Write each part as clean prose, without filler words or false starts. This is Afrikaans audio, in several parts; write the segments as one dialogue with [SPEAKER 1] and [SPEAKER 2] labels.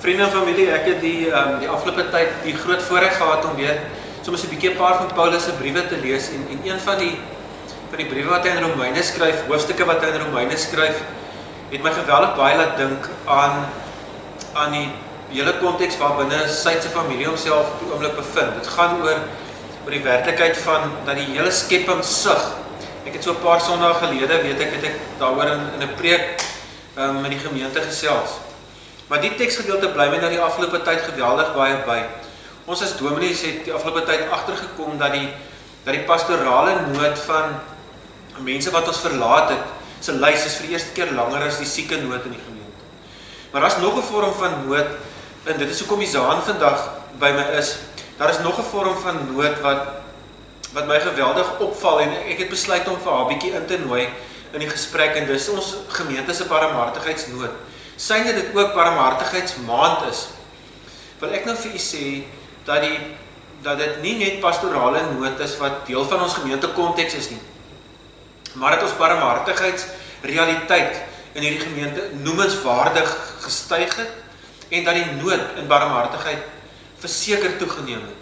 [SPEAKER 1] Vriende en familie, ek het die afgelope tyd die groot voorreg gehad om weer soms 'n bietjie 'n paar van Paulus se briewe te lees en een van die briewe wat hy in Romeine skryf, hoofstukke wat hy in Romeine skryf, het my geweldig baie laat dink aan die hele konteks waarbinne sy se familie homself op die oomblik bevind. Dit gaan oor die werklikheid van dat die hele skepping sug. Ek het so 'n paar sondae gelede, weet ek, het ek daaroor in 'n preek in die gemeente gesels. Maar die teksgedeelte bly my na die afgelope tyd geweldig baie by. Ons as dominees het die afgelope tyd agtergekom dat die pastorale nood van mense wat ons verlaat het, se lys is vir die eerste keer langer as die sieke nood in die gemeente. Maar daar's nog 'n vorm van nood, en dit is hoekom Isaan vandag by my is. Daar is nog 'n vorm van nood wat my geweldig opval en ek het besluit om vir haar bietjie in te nooi in die gesprek, en dis ons gemeente se barmhartigheidsnood. Syne dit ook barmhartigheidsmaand is, wil ek nou vir u sê dat dit nie net pastorale nood is wat deel van ons gemeente konteks is nie, maar dat ons barmhartigheidsrealiteit in hierdie gemeente noemenswaardig gestyg het en dat die nood in barmhartigheid verseker toegeneem het.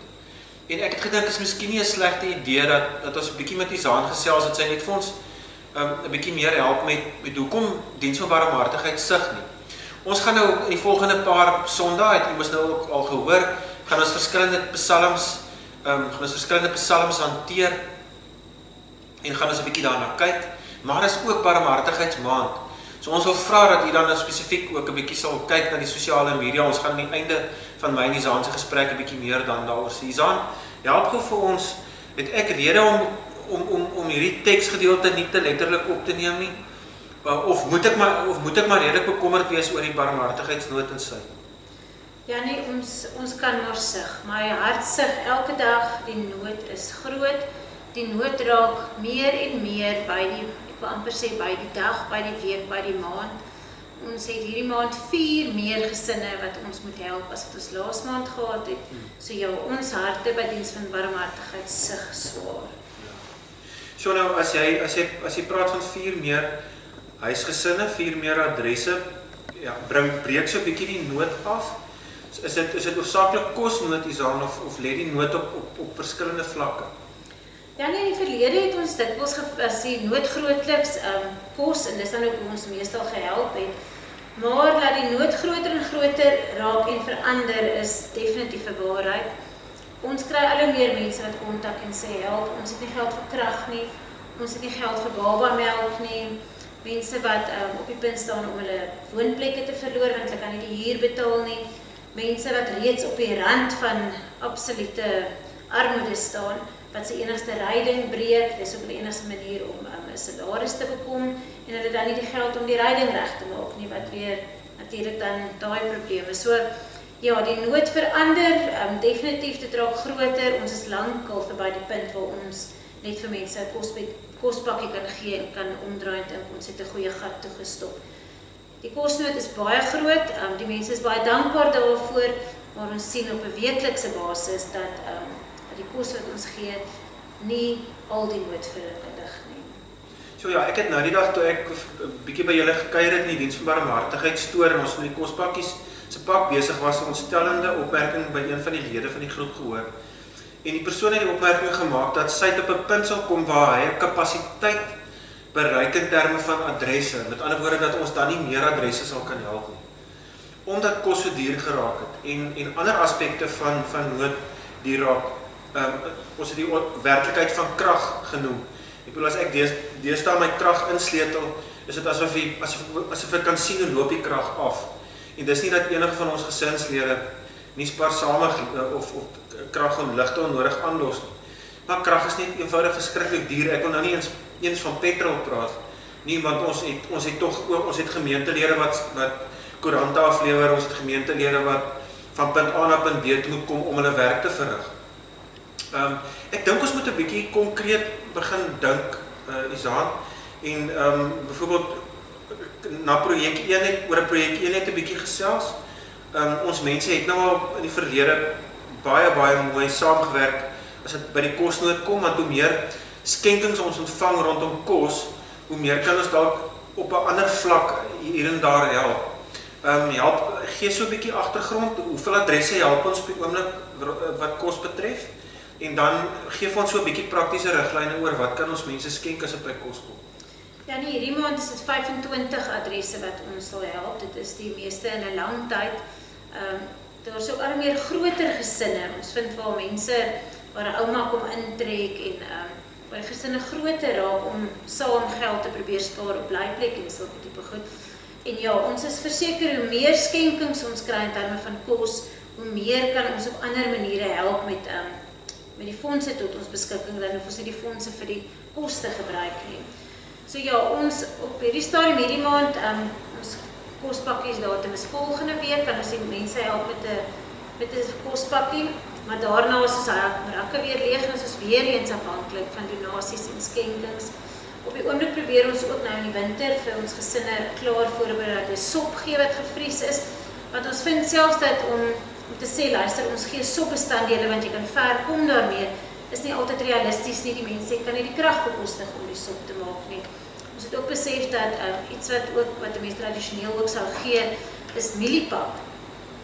[SPEAKER 1] En ek het gedink, is miskien nie 'n slegte idee dat ons 'n bietjie met Isaan gesels, dat sy net vir ons 'n bietjie meer help met hoekom diens van barmhartigheid sug nie. Ons gaan nou in die volgende paar sondae, het ons nou ook al gehoor, gaan ons verskillende psalms hanteer en gaan ons 'n bietjie daarna kyk, maar is ook barmhartigheidsmaand. So ons wil vra dat u dan spesifiek ook 'n bietjie sal kyk na die sosiale media. Ons gaan aan die einde van my en Isaan se gesprek 'n bietjie meer dan daaroor sê. Isaan, help gou vir ons, het ek rede om hierdie teksgedeelte nie te letterlik op te neem nie? Of moet ek maar redelik bekommerd wees oor die barmhartigheidsnood in sy?
[SPEAKER 2] Ja nee, ons kan maar sug. My hart sug elke dag, die nood is groot. Die nood raak meer en meer by die, ek wil amper sê by die dag, by die week, by die maand. Ons het hierdie maand 4 meer gesinne wat ons moet help as wat ons laas maand gehad het. So ja, ons harte by diens van barmhartigheid sug swaar.
[SPEAKER 1] So nou, as jy praat van 4 meer huisgesinne, 4 meer adresse, ja, breek so 'n bietjie die nood af. Is dit hoofsaaklik kosnood, Isaan, of lê die nood op verskillende vlakke?
[SPEAKER 2] Ja nee, in die verlede het ons dikwels as die nood grootliks kos, en dis dan ook hoe ons meestal gehelp het. Maar dat die nood groter en groter raak en verander is definitief 'n waarheid. Ons kry al hoe meer mense wat kontak en sê help, ons het nie geld vir krag nie, ons het nie geld vir babamelk nie. Mense wat op die punt staan om hulle woonplekke te verloor want hulle kan nie die huur betaal nie. Mense wat reeds op die rand van absolute armoede staan, wat sy enigste ryding breek, dis ook die enigste manier om 'n salaris te bekom, en hulle dan nie die geld om die ryding reg te maak nie, wat weer natuurlik dan daai probleme. So ja, die nood verander, definitief dit raak groter. Ons is lankal verby die punt waar ons net vir mense 'n kospakkie kan gee en kan omdraai en dink ons het 'n goeie gat toegestop. Die kosnood is baie groot, die mense is baie dankbaar daarvoor, maar ons sien op 'n weeklikse basis dat die kos wat ons gee nie al die nood verlig nie.
[SPEAKER 1] So ja, ek het nou die dag toe ek 'n bietjie by julle gekuier het in die diens van barmhartigheid stoor en ons met die kospakkies se pak besig was, 'n ontstellende opmerking by een van die lede van die groep gehoor. En die persoon het die opmerking gemaak dat sy op 'n punt sal kom waar hy 'n kapasiteit bereik in terme van adresse. Met ander woorde dat ons dan nie meer adresse sal kan help nie. Omdat kos so duur geraak het en ander aspekte van nood die raak. Ons het die werklikheid van krag genoem. Ek bedoel, as ek deesdae my krag insleutel, is dit asof ek kan sien hoe loop die krag af. En dis nie dat enige van ons gesinslede nie spaarsamig of krag en ligte onnodig aanlos nie. Maar krag is net eenvoudig verskriklik duur. Ek wil nou nie eens van petrol praat nie, want ons het gemeentelede wat koerante aflewer, ons het gemeentelede wat van punt A na punt B toe moet kom om hulle werk te verrig. Ek dink ons moet 'n bietjie konkreet begin dink, Isaan, en byvoorbeeld na projek 1 oor 'n projek 1 net 'n bietjie gesels. Ons mense het nou al in die verlede baie mooi saamgewerk as dit by die kosnood kom, want hoe meer skenkings ons ontvang rondom kos, hoe meer kan ons dalk op 'n ander vlak hier en daar help. help, gee so 'n bietjie agtergrond, hoeveel adresse help ons op die oomblik wat kos betref, en dan gee vir ons so 'n bietjie praktiese riglyne oor wat kan ons mense skenk as dit by kos kom.
[SPEAKER 2] Ja nee, hierdie maand is dit 25 adresse wat ons sal help, dit is die meeste in 'n lang tyd. Daar is ook al meer groter gesinne, ons vind waar mense, waar 'n ouma kom intrek en waar gesinne groter raak om saam geld te probeer spaar op blyplek en sulke tipe goed. En ja, ons is verseker hoe meer skenkings ons kry in terme van kos, hoe meer kan ons op ander maniere help met die fondse tot ons beskikking, dan hoef ons nie die fondse vir die koste gebruik nie. So ja, ons op hierdie stadium hierdie maand, ons kospakkies datum is volgende week, kan ons die mense help met 'n kospakkie, maar daarna is ons rakke weer leeg en ons is weer eens afhanklik van donasies en skenkings. Op die oomblik probeer ons ook nou in die winter vir ons gesinne klaar voorberei dat 'n sop gee wat gevries is, want ons vind selfs dat om te sê, luister, ons gee sopbestanddele want jy kan ver kom daarmee, is nie altyd realisties nie, die mense kan nie die krag bekostig om die sop te maak nie. Ons het ook besef dat iets wat die mense tradisioneel ook sal gee, is mieliepap.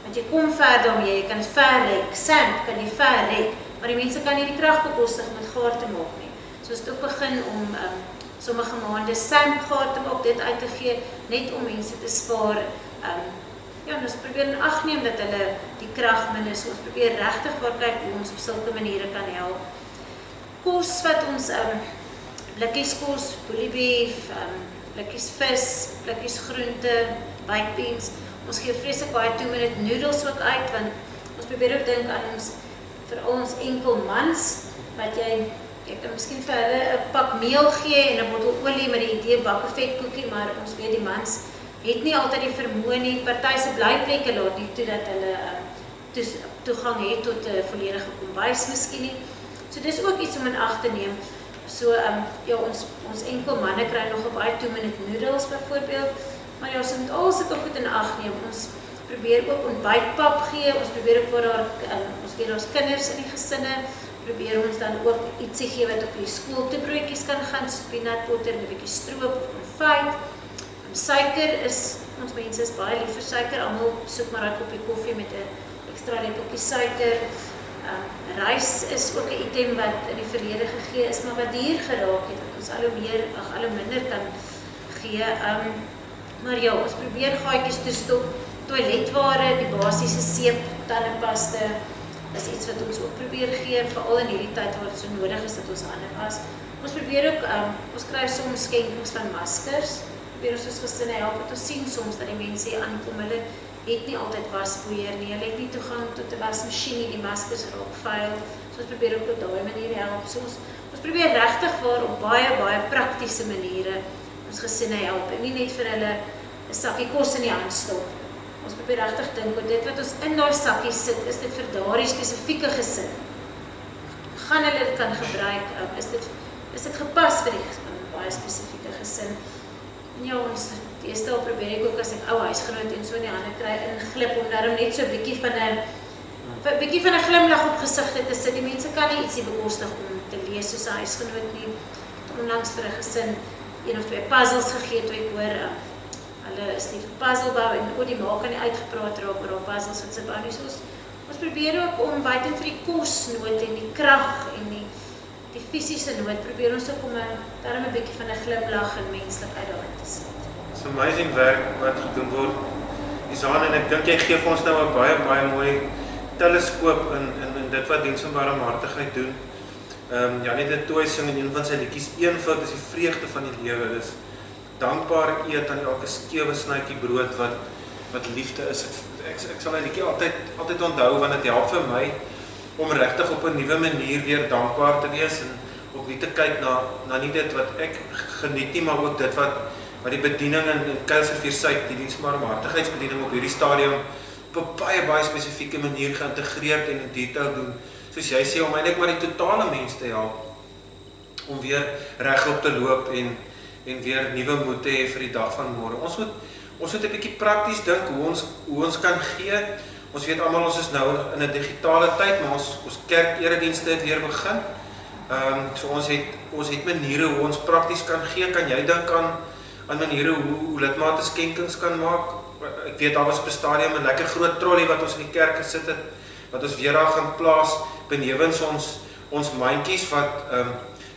[SPEAKER 2] Want jy kom ver daarmee, jy kan het ver rek, samp kan jy ver rek, maar die mense kan nie die krag bekostig om het gaar te maak nie. So ons het ook begin om sommige maande samp gaar te maak, dit uit te gee, net om mense te spaar. Ja, ons probeer in ag neem dat hulle die krag min is, ons probeer regtig waar kyk hoe ons op sulke maniere kan help. Kos wat ons blikkies kos, bully beef, blikkies vis, blikkies groente, baked beans. Ons gee vreeslik baie 2-minute noodles ook uit, want ons probeer ook dink aan ons, veral ons enkel mans, wat jy kan miskien vir hulle 'n pak meel gee en 'n bottel olie met die idee bak 'n vetkoekie, maar ons weet die mans het nie altyd die vermoë nie, party se blyplekke laat nie toe dat hulle toegang het tot 'n volledige kombuis miskien nie. So dis ook iets om in ag te neem. So ja, ons enkel manne kry nog op baie 2-minute noodles byvoorbeeld, maar ja, ons moet al sulke goed in ag neem. Ons probeer ook ontbytpap gee, ons probeer ook waar ons weet ons kinders in die gesinne, probeer ons dan ook ietsie gee wat op die skooltoebroodjies kan gaan, soos peanut butter en 'n bietjie stroop of konfyt. Suiker is, ons mense is baie lief vir suiker, almal soek maar 'n koppie koffie met 'n ekstra lepeltjie suiker. Rys is ook 'n item wat in die verlede gegee is, maar wat duur geraak het, dat ons al hoe minder kan gee. Maar ja, ons probeer gaatjies toestop, toiletware, die basiese seep, tandepasta, is iets wat ons ook probeer gee, veral in hierdie tyd waar dit so nodig is dat ons hande was. Ons probeer ook, ons kry soms skenkings van maskers, probeer ons gesinne help, want ons sien soms dat die mense hier aankom, hulle het nie altyd waspoeier nie, hulle het nie toegang tot 'n wasmasjien nie, die maskers raak vuil, so ons probeer ook op daai manier help. So ons probeer regtig waar op baie praktiese maniere ons gesinne help, en nie net vir hulle 'n sakkie kos in die hand stop. Ons probeer regtig dink oor dit wat ons in daai sakkie sit, is dit vir daardie spesifieke gesin? Gaan hulle dit kan gebruik? Is dit gepas vir die baie spesifieke gesin? En ja, ons deesdae probeer ek ook as ek ou huisgenoot en so in die hande kry, inglip om daarom net so 'n bietjie van 'n glimlag op gesigte te sit. Die mense kan nie ietsie bekostig om te lees soos 'n huisgenoot nie. Onlangs vir 'n gesin 1 of 2 puzzles gegee, toe ek hoor hulle is nie vir puzzlebou en die ma kan nie uitgepraat raak oor haar puzzles wat sy bou nie. So ons probeer ook om buiten vir die kosnood en die krag en die fisiese nood, probeer ons ook om daarom 'n bietjie van 'n glimlag en menslikheid daarin te sit.
[SPEAKER 1] It's amazing werk wat gedoen word. Isaan, en ek dink jy gee vir ons nou 'n baie mooi teleskoop in dit wat diens van barmhartigheid doen. Janie de Tooy sing in een van sy liedjies, eenvoud is die vreugde van die lewe. Dis dankbaar eet aan elke skewe snytjie brood wat liefde is. Ek sal die liedjie altyd onthou, want dit help vir my om regtig op 'n nuwe manier weer dankbaar te wees en ook nie te kyk na nie dit wat ek geniet nie, maar ook dit wat die bediening in Kuilsrivier Suid, die diens van barmhartigheidsbediening op hierdie stadium op 'n baie spesifieke manier geïntegreerd en in detail doen. Soos jy sê, om eintlik maar die totale mens te help om weer regop te loop en weer nuwe moed te hê vir die dag van môre. Ons moet 'n bietjie prakties dink hoe ons kan gee. Ons weet almal ons is nou in 'n digitale tyd, maar ons kerk-eredienste het weer begin. So ons het maniere hoe ons prakties kan gee. Kan jy dink aan maniere hoe lidmate skenkings kan maak? Ek weet daar was op 'n stadium 'n lekker groot trolly wat ons in die kerk gesit het, wat ons weer daar gaan plaas, benewens ons mandjies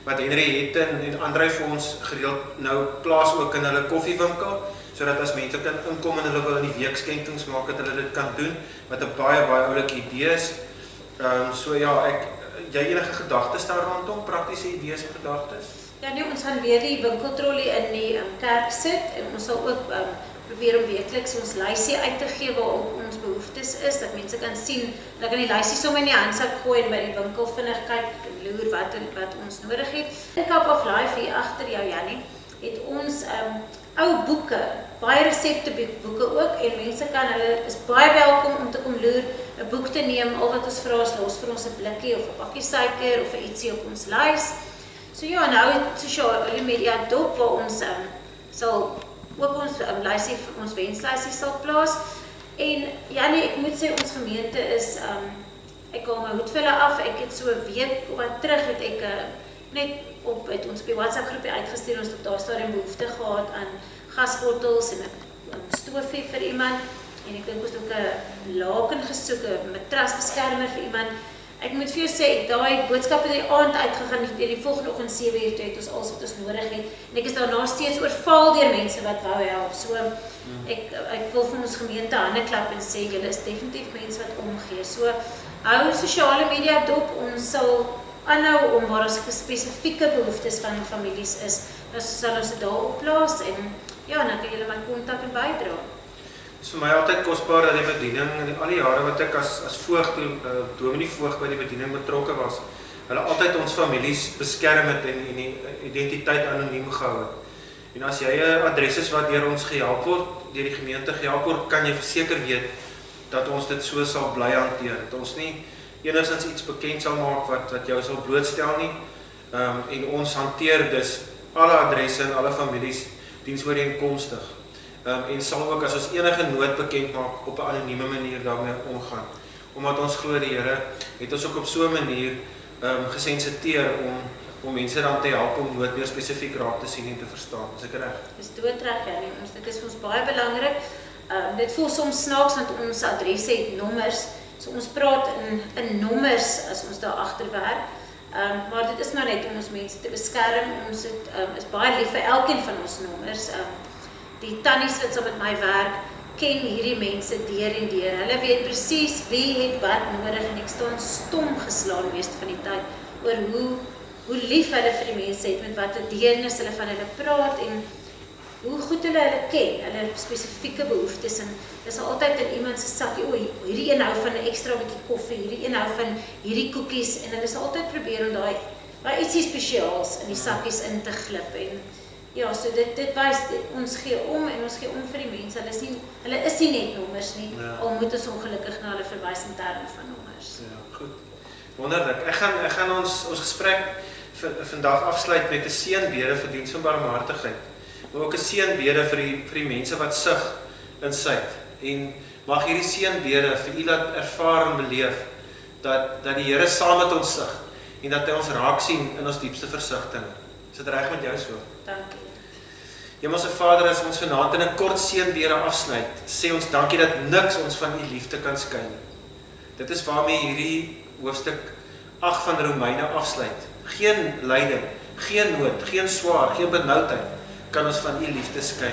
[SPEAKER 1] wat Henry het en Andrei vir ons gereeld nou plaas ook in hulle koffiewinkel, sodat as mense kan inkom en hulle wil in die week skenkings maak, dat hulle dit kan doen, wat 'n baie oulike idee is. So ja, jy enige gedagtes daar rondom, praktiese idees en gedagtes?
[SPEAKER 2] Ja nee, ons gaan weer die winkeltrollie in die kerk sit en ons sal ook probeer om weekliks ons lysie uit te gee waarop ons behoeftes is, dat mense kan sien, dat kan die lysie sommer in die handsak gooi en by die winkel vinnig kyk en loer wat ons nodig het. In Cup of Life hier agter jou Jannie, het ons ou boeke, baie resepteboeke ook en mense hulle is baie welkom om te kom loer, 'n boek te neem, al wat ons vra is los vir ons 'n blikkie of 'n pakkie suiker of 'n ietsie op ons lys. So ja, nou het sosiale media dop waar ons sal ook ons lysie vir ons wenslysie sal plaas. En Jannie, ek moet sê ons gemeente is ek haal my hoed vir hulle af. Ek het so 'n week wat terug het ek net het ons op die WhatsApp groepie uitgestuur, ons het daar stadium behoefte gehad aan gasbottels en 'n stoofie vir iemand en ek dink ons het ook 'n laken gesoek, 'n matrasbeskermer vir iemand. Ek moet vir jou sê, daai boodskap het die aand uitgegaan, die volgende oggend 7:00 toe het ons alles wat ons nodig het en ek is daarna steeds oorval deur mense wat wou help. So ek wil vir ons gemeente hande klap en sê julle is definitief mense wat omgee. So hou sosiale media dop, ons sal aanhou om waar ons spesifieke behoeftes van families is, dan sal ons dit daar opplaas en ja, dan kan julle my kontak en bydra.
[SPEAKER 1] Dit is vir my altyd kosbaar dat die bediening, in al die jare wat ek as voogd, dominee voogd by die bediening betrokke was, hulle altyd ons families beskerm het en die identiteit anoniem gehou het. En as jy 'n adres is wat deur ons gehelp word, deur die gemeente gehelp word, kan jy verseker weet dat ons dit so sal bly hanteer. Dat ons nie enigstens iets bekend sal maak wat jou sal blootstel nie. En ons hanteer dus alle adresse en alle families diensooreenkomstig. En sal ook as ons enige nood bekend maak op 'n anonieme manier daarmee omgaan. Omdat ons glo die Here het ons ook op so 'n manier gesensiteer om mense dan te help om nood meer spesifiek raak te sien en te verstaan. Is ek reg?
[SPEAKER 2] Dis doodreg Jannie, dit is vir ons baie belangrik. Dit voel soms snaaks want ons adresse het nommers. So ons praat in nommers as ons daar agter werk. Maar dit is maar net om ons mense te beskerm. Ons is baie lief vir elkeen van ons nommers. Die tannies wat saam met my werk, ken hierdie mense deur en deur. Hulle weet presies wie het wat nodig en ek staan stom geslaan meeste van die tyd oor hoe lief hulle vir die mense het, met watter deernis hulle van hulle praat en hoe goed hulle ken, hulle spesifieke behoeftes en dis altyd in iemand se sakkie, hierdie een hou van 'n ekstra bietjie koffie, hierdie een hou van hierdie koekies en hulle sal altyd probeer om daai ietsie spesiaals in die sakkies in te glip en ja, so dit wys ons gee om en ons gee om vir die mense. Hulle is nie net nommers nie, al moet ons ongelukkig na hulle verwys in terme van nommers.
[SPEAKER 1] Ja, goed. Wonderlik. Ek gaan ons gesprek vandag afsluit met 'n seënbede vir diens van barmhartigheid. Maar ook 'n seënbede vir die mense wat sug in Suid. En mag hierdie seënbede vir u laat ervaar en beleef dat die Here saam met ons sug en dat hy ons raak sien in ons diepste versigtiging. Is dit reg met jou so?
[SPEAKER 2] Dankie.
[SPEAKER 1] Hemelse Vader, as ons vanaand in 'n kort seënbede afsluit, sê ons dankie dat niks ons van u liefde kan skei nie. Dit is waarmee hierdie hoofstuk 8 van Romeine afsluit. Geen lyding, geen nood, geen swaar, geen benoudheid kan ons van u liefde skei.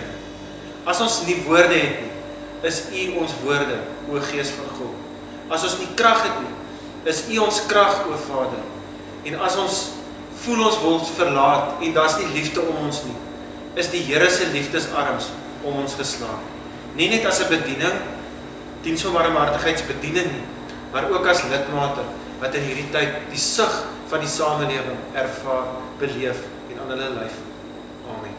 [SPEAKER 1] As ons nie woorde het nie, is u ons woorde, o Gees van God. As ons nie krag het nie, is u ons krag, o Vader. En as ons voel ons word verlaat en daar's nie liefde om ons nie, is die Here se liefdesarms om ons geslaan. Nie net as 'n bediening, diens van barmhartigheidsbediening nie, maar ook as lidmate wat in hierdie tyd die sug van die samelewing ervaar, beleef en aan hulle lyf. Amen.